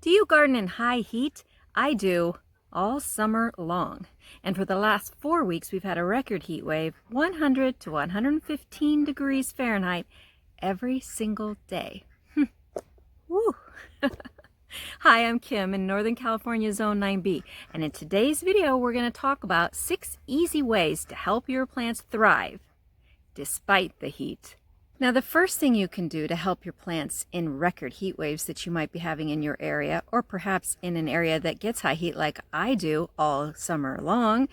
Do you garden in high heat? I do, all summer long. And for the last 4 weeks, we've had a record heat wave, 100 to 115 degrees Fahrenheit, every single day. Woo! Hi, I'm Kim in Northern California Zone 9B, and in today's video, we're going to talk about 6 easy ways to help your plants thrive despite the heat. Now, the first thing you can do to help your plants in record heat waves that you might be having in your area, or perhaps in an area that gets high heat like I do all summer long,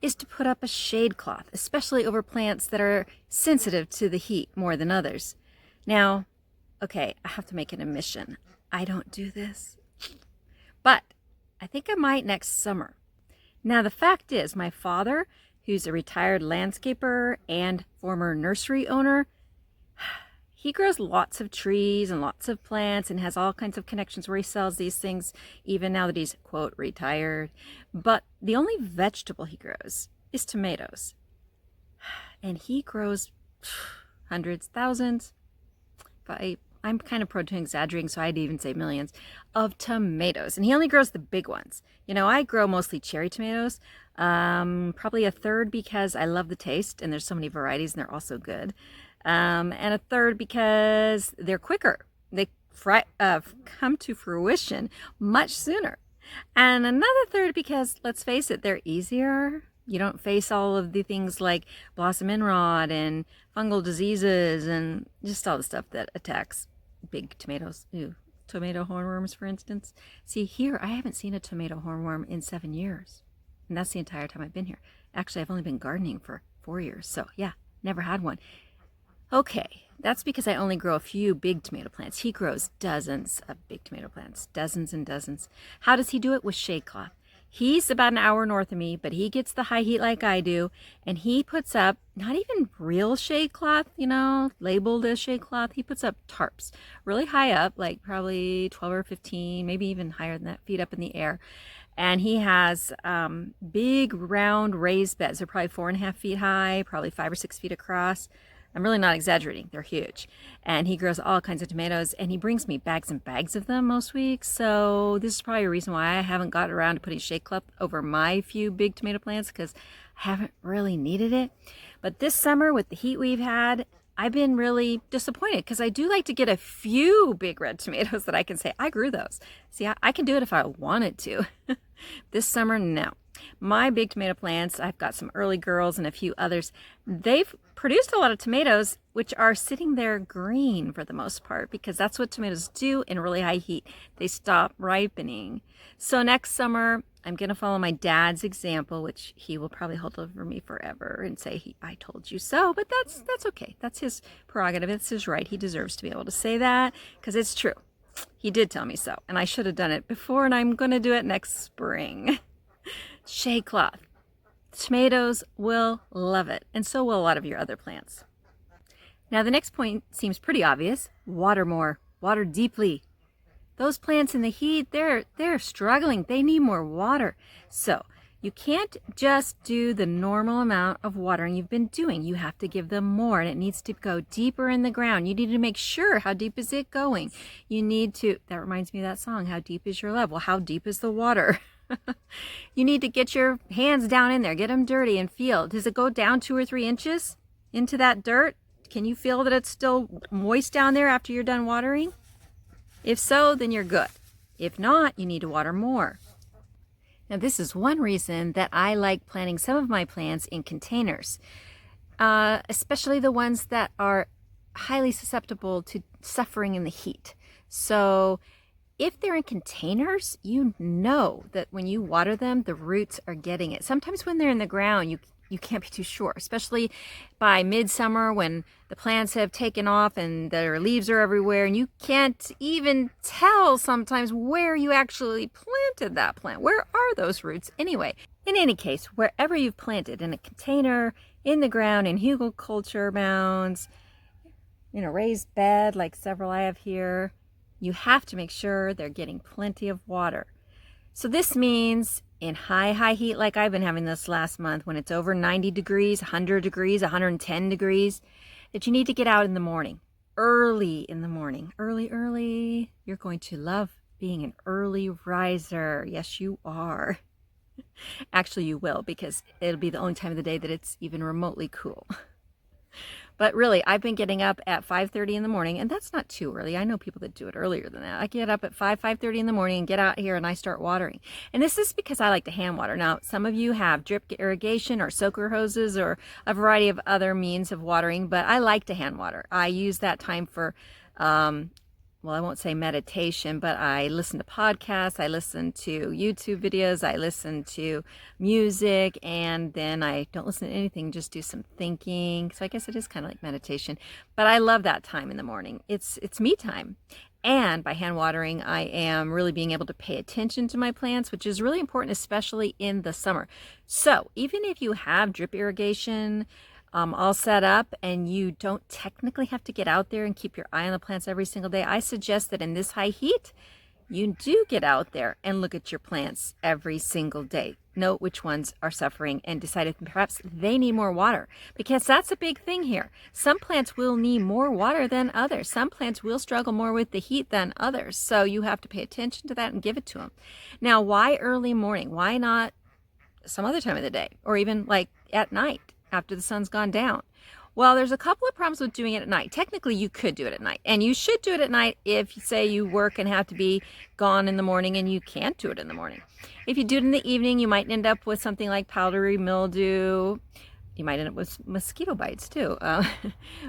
is to put up a shade cloth, especially over plants that are sensitive to the heat more than others. Now, okay, I have to make an admission. I don't do this, but I think I might next summer. Now, the fact is, my father, who's a retired landscaper and former nursery owner, he grows lots of trees and lots of plants and has all kinds of connections where he sells these things, even now that he's, quote, retired. But the only vegetable he grows is tomatoes. And he grows hundreds, thousands, I'm kind of prone to exaggerating, so I'd even say millions, of tomatoes. And he only grows the big ones. You know, I grow mostly cherry tomatoes, probably a third because I love the taste, and there's so many varieties, and they're also good. And a third because they're quicker. They come to fruition much sooner. And another third because, let's face it, they're easier. You don't face all of the things like blossom end rot and fungal diseases and just all the stuff that attacks big tomatoes. Ooh, tomato hornworms, for instance. See, here, I haven't seen a tomato hornworm in 7 years. And that's the entire time I've been here. Actually, I've only been gardening for 4 years. So, yeah, never had one. Okay, that's because I only grow a few big tomato plants. He grows dozens of big tomato plants, dozens and dozens. How does he do it? With shade cloth. He's about an hour north of me, but he gets the high heat like I do, and he puts up not even real shade cloth, you know, labeled as shade cloth. He puts up tarps really high up, like probably 12 or 15, maybe even higher than that, feet up in the air. And he has big round raised beds. They're probably 4.5 feet high, probably 5 or 6 feet across. I'm really not exaggerating. They're huge. And he grows all kinds of tomatoes, and he brings me bags and bags of them most weeks. So this is probably a reason why I haven't got around to putting shade cloth over my few big tomato plants, because I haven't really needed it. But this summer, with the heat we've had, I've been really disappointed, because I do like to get a few big red tomatoes that I can say, I grew those. See, I can do it if I wanted to. This summer, no. My big tomato plants, I've got some early girls and a few others, they've produced a lot of tomatoes, which are sitting there green for the most part, because that's what tomatoes do in really high heat. They stop ripening. So next summer, I'm going to follow my dad's example, which he will probably hold over me forever and say, I told you so. But that's okay. That's his prerogative. It's his right. He deserves to be able to say that, because it's true. He did tell me so, and I should have done it before, and I'm going to do it next spring. Shade cloth. Tomatoes will love it, and so will a lot of your other plants. Now, the next point seems pretty obvious. Water more. Water deeply. Those plants in the heat, they're struggling. They need more water. So you can't just do the normal amount of watering you've been doing. You have to give them more, and it needs to go deeper in the ground. You need to make sure, how deep is it going? You need to, that reminds me of that song, How Deep Is Your Love? Well, how deep is the water? You need to get your hands down in there, get them dirty and feel. Does it go down 2 or 3 inches into that dirt? Can you feel that it's still moist down there after you're done watering? If so, then you're good. If not, you need to water more. Now, this is one reason that I like planting some of my plants in containers, especially the ones that are highly susceptible to suffering in the heat. So if they're in containers, you know that when you water them, the roots are getting it. Sometimes when they're in the ground, you can't be too sure, especially by midsummer when the plants have taken off and their leaves are everywhere, and you can't even tell sometimes where you actually planted that plant. Where are those roots anyway? In any case, wherever you've planted, in a container, in the ground, in hugelkultur mounds, in a raised bed like several I have here, you have to make sure they're getting plenty of water. So this means in high heat like I've been having this last month, when it's over 90 degrees, 100 degrees, 110 degrees, that you need to get out in the morning, early in the morning. Early, you're going to love being an early riser. Yes, you are. Actually, you will, because it'll be the only time of the day that it's even remotely cool. But really, I've been getting up at 5:30 in the morning, and that's not too early. I know people that do it earlier than that. I get up at 5:30 in the morning and get out here and I start watering. And this is because I like to hand water. Now, some of you have drip irrigation or soaker hoses or a variety of other means of watering, but I like to hand water. I use that time for well, I won't say meditation, but I listen to podcasts, I listen to YouTube videos, I listen to music, and then I don't listen to anything, just do some thinking. So I guess it is kind of like meditation, but I love that time in the morning. It's me time. And by hand watering, I am really being able to pay attention to my plants, which is really important, especially in the summer. So even if you have drip irrigation, all set up and you don't technically have to get out there and keep your eye on the plants every single day, I suggest that in this high heat, you do get out there and look at your plants every single day. Note which ones are suffering and decide if perhaps they need more water, because that's a big thing here. Some plants will need more water than others. Some plants will struggle more with the heat than others. So you have to pay attention to that and give it to them. Now, why early morning? Why not some other time of the day, or even like at night after the sun's gone down? Well, there's a couple of problems with doing it at night. Technically, you could do it at night, and you should do it at night if, say, you work and have to be gone in the morning and you can't do it in the morning. If you do it in the evening, you might end up with something like powdery mildew. You might end up with mosquito bites too.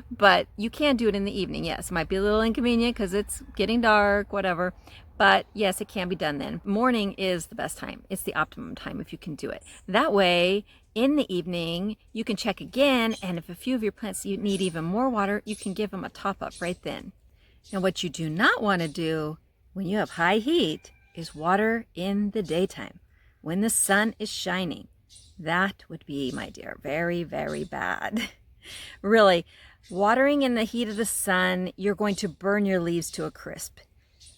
But you can do it in the evening. Yes, it might be a little inconvenient because it's getting dark, whatever. But yes, it can be done then. Morning is the best time. It's the optimum time if you can do it. That way, in the evening, you can check again, and if a few of your plants you need even more water, you can give them a top-up right then. Now, what you do not want to do when you have high heat is water in the daytime, when the sun is shining. That would be, my dear, very, very bad. Really, watering in the heat of the sun, you're going to burn your leaves to a crisp.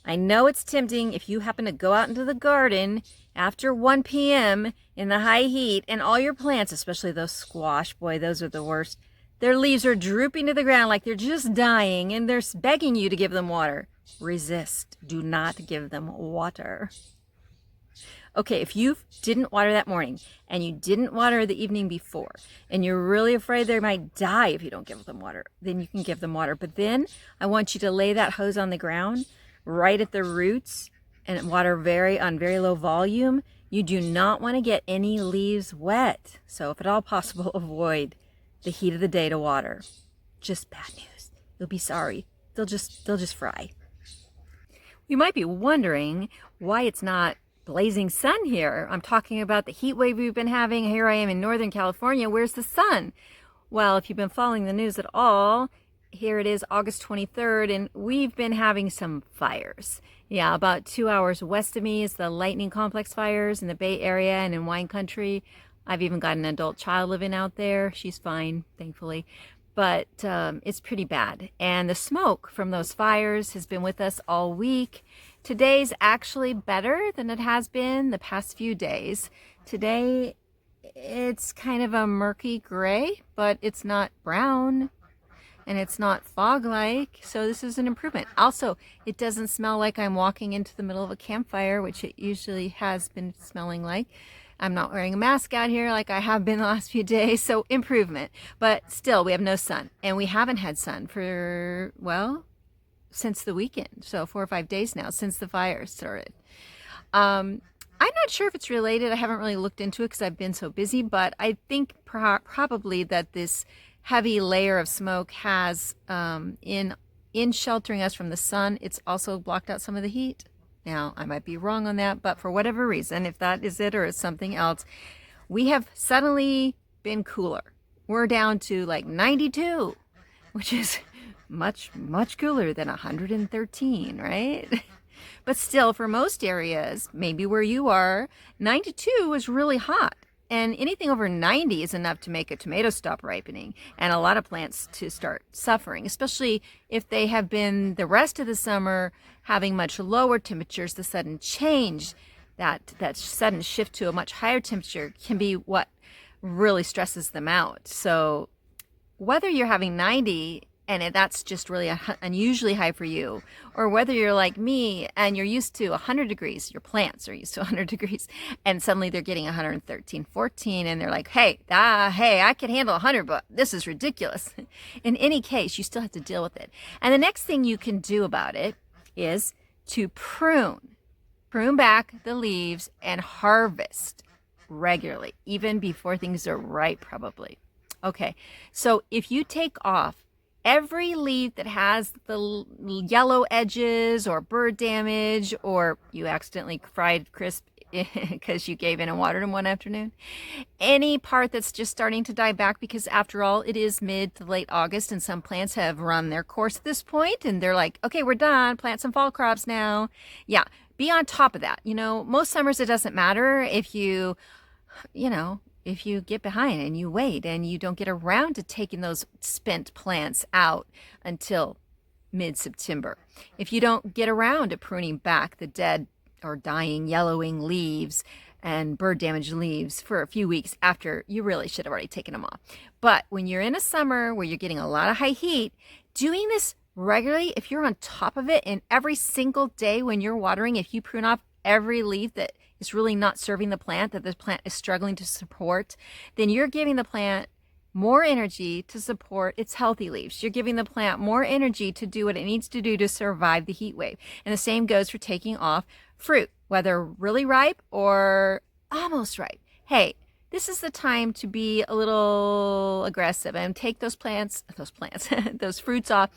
I know it's tempting if you happen to go out into the garden after 1 p.m. in the high heat and all your plants, especially those squash, boy, those are the worst. Their leaves are drooping to the ground like they're just dying and they're begging you to give them water. Resist. Do not give them water. Okay, if you didn't water that morning and you didn't water the evening before and you're really afraid they might die if you don't give them water, then you can give them water. But then I want you to lay that hose on the ground right at the roots and water on very low volume. You do not want to get any leaves wet. So if at all possible, avoid the heat of the day to water. Just bad news. You'll be sorry. They'll just fry. You might be wondering why it's not blazing sun here. I'm talking about the heat wave we've been having. Here I am in Northern California. Where's the sun? Well, if you've been following the news at all, here it is August 23rd, and we've been having some fires. Yeah, about 2 hours west of me is the lightning complex fires in the Bay Area and in wine country. I've even got an adult child living out there. She's fine, thankfully. But it's pretty bad. And the smoke from those fires has been with us all week. Today's actually better than it has been the past few days. Today, it's kind of a murky gray, but it's not brown. And it's not fog-like, so this is an improvement. Also, it doesn't smell like I'm walking into the middle of a campfire, which it usually has been smelling like. I'm not wearing a mask out here like I have been the last few days, so improvement. But still, we have no sun, and we haven't had sun for, well, since the weekend. So 4 or 5 days now, since the fire started. I'm not sure if it's related. I haven't really looked into it because I've been so busy, but I think probably that this heavy layer of smoke has, in sheltering us from the sun, it's also blocked out some of the heat. Now, I might be wrong on that, but for whatever reason, if that is it or it's something else, we have suddenly been cooler. We're down to like 92, which is much, much cooler than 113, right? But still, for most areas, maybe where you are, 92 is really hot. And anything over 90 is enough to make a tomato stop ripening and a lot of plants to start suffering, especially if they have been the rest of the summer having much lower temperatures. The sudden change, that sudden shift to a much higher temperature can be what really stresses them out. So whether you're having 90 and that's just really unusually high for you, or whether you're like me and you're used to 100 degrees, your plants are used to 100 degrees, and suddenly they're getting 113, 14, and they're like, hey, I can handle 100, but this is ridiculous. In any case, you still have to deal with it. And the next thing you can do about it is to prune back the leaves and harvest regularly, even before things are ripe, probably. Okay, so if you take off every leaf that has the yellow edges or bird damage, or you accidentally fried crisp because you gave in and watered them one afternoon, any part that's just starting to die back, because after all, it is mid to late August and some plants have run their course at this point and they're like, okay, we're done, plant some fall crops now. Yeah, be on top of that. Most summers it doesn't matter if you get behind and you wait and you don't get around to taking those spent plants out until mid-September. If you don't get around to pruning back the dead or dying yellowing leaves and bird damaged leaves for a few weeks after, you really should have already taken them off. But when you're in a summer where you're getting a lot of high heat, doing this regularly, if you're on top of it, and every single day when you're watering, if you prune off every leaf that is really not serving the plant, that the plant is struggling to support, then you're giving the plant more energy to support its healthy leaves. You're giving the plant more energy to do what it needs to do to survive the heat wave. And the same goes for taking off fruit, whether really ripe or almost ripe. Hey, this is the time to be a little aggressive and take those fruits off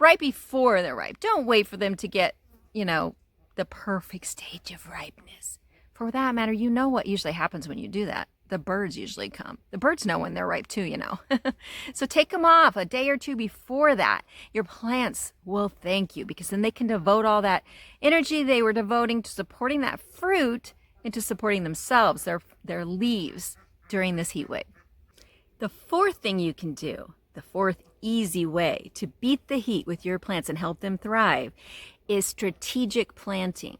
right before they're ripe. Don't wait for them to get, the perfect stage of ripeness. For that matter, you know what usually happens when you do that. The birds usually come. The birds know when they're ripe too, So take them off a day or two before that. Your plants will thank you, because then they can devote all that energy they were devoting to supporting that fruit into supporting themselves, their leaves, during this heat wave. The fourth thing you can do, the fourth easy way to beat the heat with your plants and help them thrive, is strategic planting.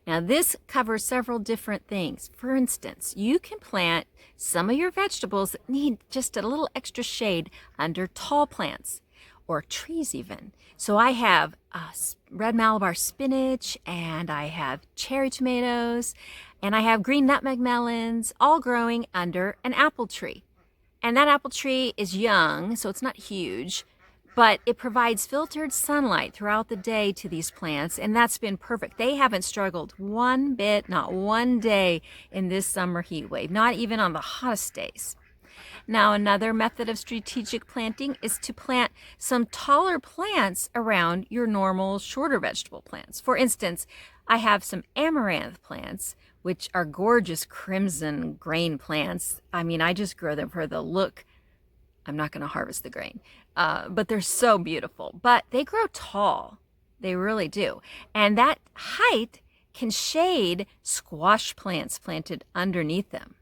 Now, this covers several different things. For instance, you can plant some of your vegetables that need just a little extra shade under tall plants or trees even. So I have red Malabar spinach, and I have cherry tomatoes, and I have green nutmeg melons, all growing under an apple tree. And that apple tree is young, so it's not huge, but it provides filtered sunlight throughout the day to these plants, and that's been perfect. They haven't struggled one bit, not one day in this summer heat wave, not even on the hottest days. Now, another method of strategic planting is to plant some taller plants around your normal shorter vegetable plants. For instance, I have some amaranth plants, which are gorgeous crimson grain plants. I just grow them for the look. I'm not going to harvest the grain, but they're so beautiful. But they grow tall. They really do. And that height can shade squash plants planted underneath them.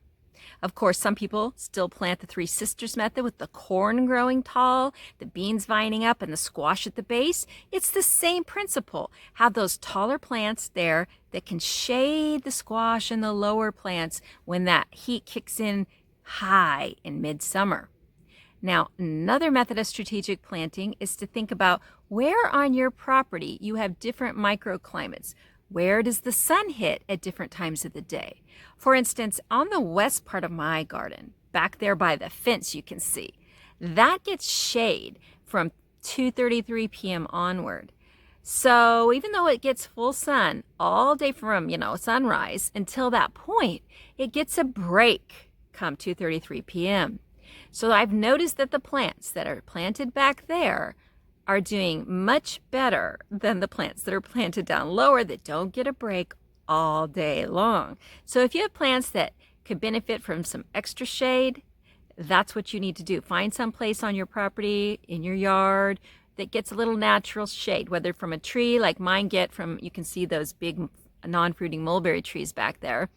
Of course, some people still plant the Three Sisters method with the corn growing tall, the beans vining up, and the squash at the base. It's the same principle. Have those taller plants there that can shade the squash and the lower plants when that heat kicks in high in midsummer. Now, another method of strategic planting is to think about where on your property you have different microclimates. Where does the sun hit at different times of the day? For instance, on the west part of my garden, back there by the fence you can see, that gets shade from 2:33 p.m. onward. So even though it gets full sun all day from, sunrise until that point, it gets a break come 2:33 p.m. So I've noticed that the plants that are planted back there are doing much better than the plants that are planted down lower that don't get a break all day long. So if you have plants that could benefit from some extra shade, that's what you need to do. Find some place on your property, in your yard, that gets a little natural shade, whether from a tree like mine get from, you can see those big non-fruiting mulberry trees back there,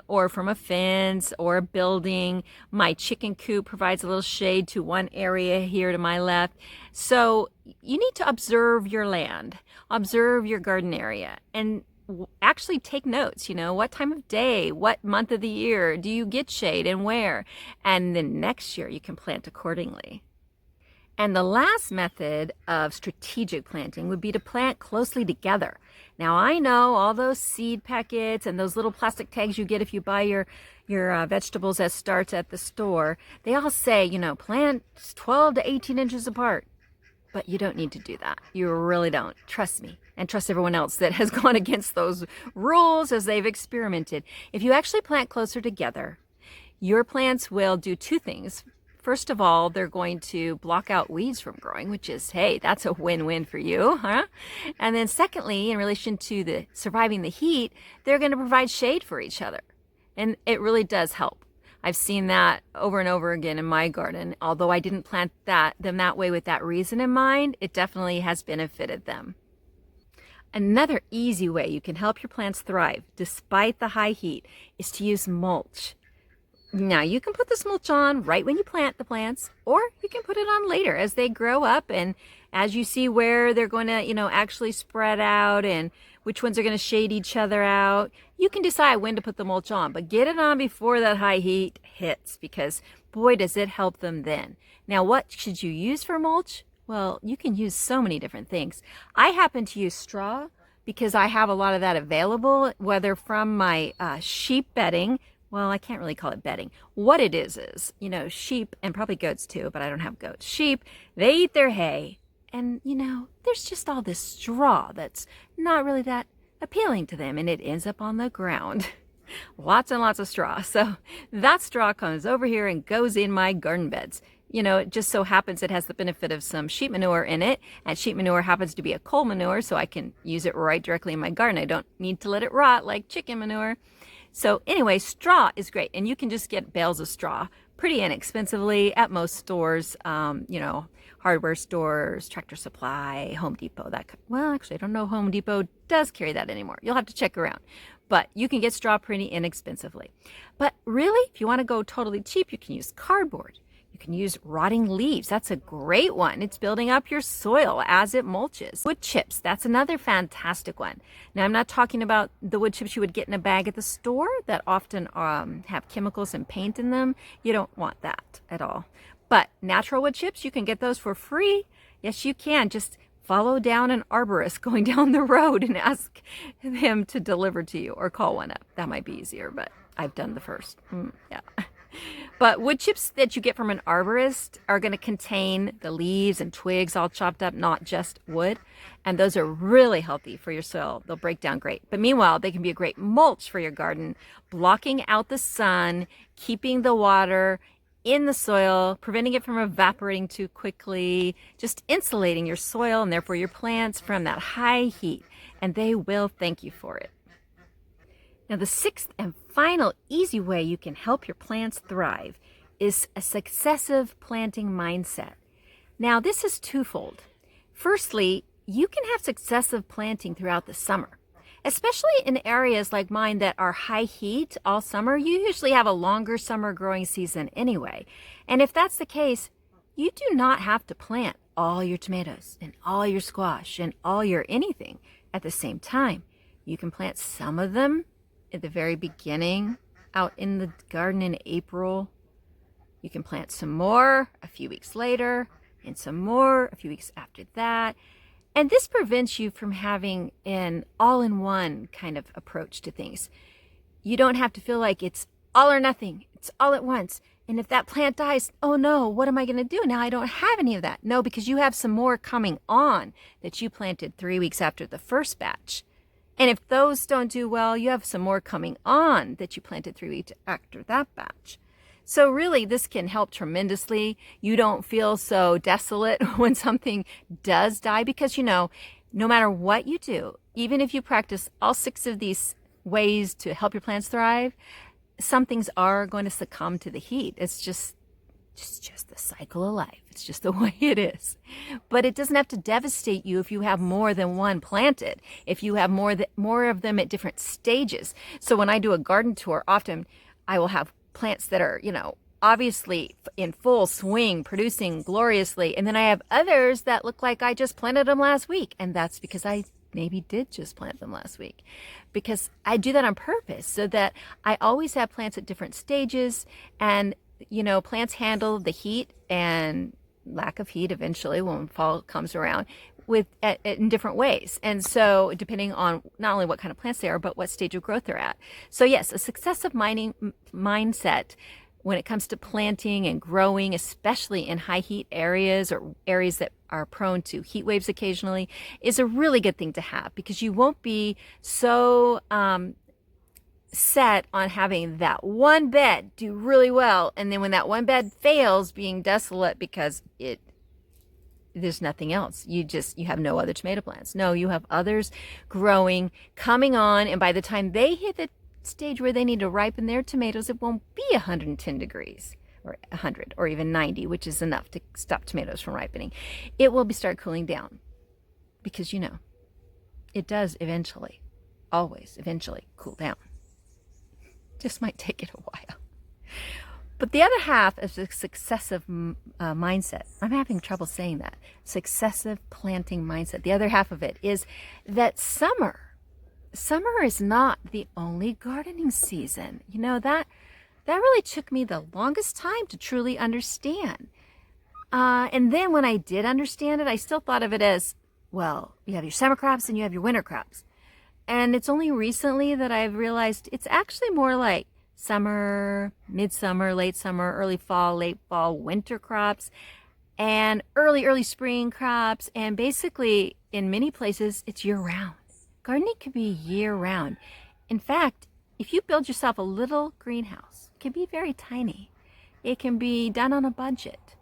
or from a fence or a building. My chicken coop provides a little shade to one area here to my left. So you need to observe your land, observe your garden area, and actually take notes. What time of day, what month of the year do you get shade and where? And then next year you can plant accordingly. And the last method of strategic planting would be to plant closely together. Now, I know all those seed packets and those little plastic tags you get if you buy your vegetables as starts at the store, they all say, plant 12 to 18 inches apart. But you don't need to do that. You really don't. Trust me, and trust everyone else that has gone against those rules as they've experimented. If you actually plant closer together, your plants will do two things. First of all, they're going to block out weeds from growing, which is, hey, that's a win-win for you, huh? And then secondly, in relation to the surviving the heat, they're going to provide shade for each other. And it really does help. I've seen that over and over again in my garden. Although I didn't plant them that way with that reason in mind, it definitely has benefited them. Another easy way you can help your plants thrive despite the high heat is to use mulch. Now, you can put this mulch on right when you plant the plants, or you can put it on later as they grow up and as you see where they're going to, actually spread out and which ones are going to shade each other out. You can decide when to put the mulch on, but get it on before that high heat hits because boy, does it help them then. Now, what should you use for mulch? Well, you can use so many different things. I happen to use straw because I have a lot of that available, whether from my sheep bedding. Well, I can't really call it bedding. What it is, sheep, and probably goats too, but I don't have goats. Sheep, they eat their hay. And, there's just all this straw that's not really that appealing to them, and it ends up on the ground. Lots and lots of straw. So that straw comes over here and goes in my garden beds. It just so happens it has the benefit of some sheep manure in it, and sheep manure happens to be a coal manure, so I can use it right directly in my garden. I don't need to let it rot like chicken manure. So anyway, straw is great, and you can just get bales of straw pretty inexpensively at most stores, hardware stores, Tractor Supply, Home Depot. Well, actually, I don't know Home Depot does carry that anymore. You'll have to check around. But you can get straw pretty inexpensively. But really, if you want to go totally cheap, you can use cardboard. You can use rotting leaves. That's a great one. It's building up your soil as it mulches. Wood chips, that's another fantastic one. Now, I'm not talking about the wood chips you would get in a bag at the store that often have chemicals and paint in them. You don't want that at all. But natural wood chips, you can get those for free. Yes, you can. Just follow down an arborist going down the road and ask him to deliver to you or call one up. That might be easier, but I've done the first. Yeah. But wood chips that you get from an arborist are going to contain the leaves and twigs all chopped up, not just wood. And those are really healthy for your soil. They'll break down great. But meanwhile, they can be a great mulch for your garden, blocking out the sun, keeping the water in the soil, preventing it from evaporating too quickly, just insulating your soil and therefore your plants from that high heat. And they will thank you for it. Now, the sixth and final easy way you can help your plants thrive is a successive planting mindset. Now, this is twofold. Firstly, you can have successive planting throughout the summer, especially in areas like mine that are high heat all summer. You usually have a longer summer growing season anyway. And if that's the case, you do not have to plant all your tomatoes and all your squash and all your anything at the same time. You can plant some of them at the very beginning out in the garden in April. You can plant some more a few weeks later and some more a few weeks after that. And this prevents you from having an all-in-one kind of approach to things. You don't have to feel like it's all or nothing. It's all at once. And if that plant dies, oh no, what am I going to do? Now I don't have any of that. No, because you have some more coming on that you planted 3 weeks after the first batch. And if those don't do well, you have some more coming on that you planted 3 weeks after that batch. So really, this can help tremendously. You don't feel so desolate when something does die because, no matter what you do, even if you practice all 6 of these ways to help your plants thrive, some things are going to succumb to the heat. It's just the cycle of life. It's just the way it is. But it doesn't have to devastate you if you have more than one planted, if you have more of them at different stages. So when I do a garden tour, often I will have plants that are, obviously in full swing, producing gloriously. And then I have others that look like I just planted them last week. And that's because I maybe did just plant them last week, because I do that on purpose so that I always have plants at different stages. And plants handle the heat and lack of heat eventually when fall comes around in different ways. And so depending on not only what kind of plants they are, but what stage of growth they're at. So yes, a successive mindset when it comes to planting and growing, especially in high heat areas or areas that are prone to heat waves occasionally, is a really good thing to have, because you won't be so set on having that one bed do really well, and then when that one bed fails, being desolate because there's nothing else. You have no other tomato plants. No, you have others growing, coming on, and by the time they hit the stage where they need to ripen their tomatoes, it won't be 110 degrees or 100 or even 90, which is enough to stop tomatoes from ripening. It will start cooling down, because it does eventually, always eventually cool down. Just might take it a while. But the other half is the successive mindset. I'm having trouble saying that. Successive planting mindset. The other half of it is that summer is not the only gardening season. That really took me the longest time to truly understand. And then when I did understand it, I still thought of it as, well, you have your summer crops and you have your winter crops. And it's only recently that I've realized it's actually more like summer, midsummer, late summer, early fall, late fall, winter crops, and early spring crops. And basically, in many places, it's year-round. Gardening can be year-round. In fact, if you build yourself a little greenhouse, it can be very tiny. It can be done on a budget.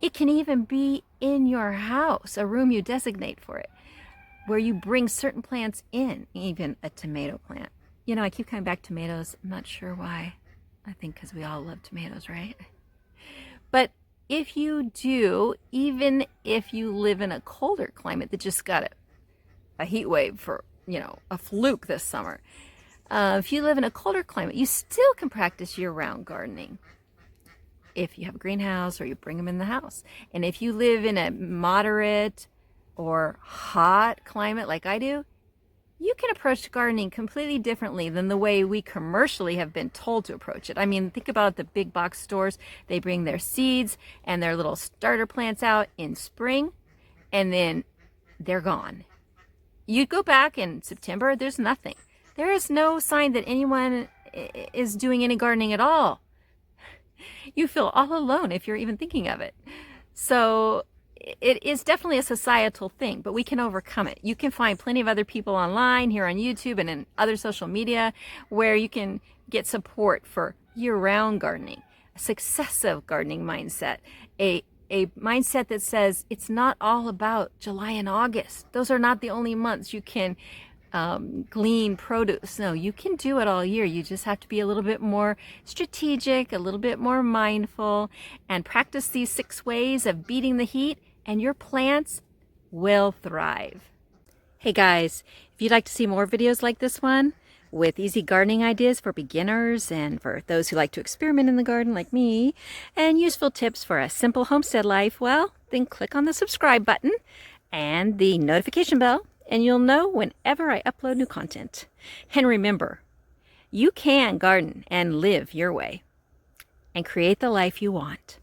It can even be in your house, a room you designate for it, where you bring certain plants in, even a tomato plant. I keep coming back to tomatoes. I'm not sure why. I think because we all love tomatoes, right? But if you do, even if you live in a colder climate that just got a heat wave for, a fluke this summer, if you live in a colder climate, you still can practice year-round gardening if you have a greenhouse or you bring them in the house. And if you live in a moderate or hot climate like I do, you can approach gardening completely differently than the way we commercially have been told to approach it. I mean, think about the big box stores. They bring their seeds and their little starter plants out in spring, and then they're gone. You go back in September, there's nothing. There is no sign that anyone is doing any gardening at all. You feel all alone if you're even thinking of it. So it is definitely a societal thing, but we can overcome it. You can find plenty of other people online, here on YouTube and in other social media, where you can get support for year-round gardening, a successive gardening mindset, a mindset that says it's not all about July and August. Those are not the only months you can glean produce. No, you can do it all year. You just have to be a little bit more strategic, a little bit more mindful, and practice these 6 ways of beating the heat, and your plants will thrive. Hey guys, if you'd like to see more videos like this one with easy gardening ideas for beginners and for those who like to experiment in the garden like me, and useful tips for a simple homestead life, well, then click on the subscribe button and the notification bell, and you'll know whenever I upload new content. And remember, you can garden and live your way and create the life you want.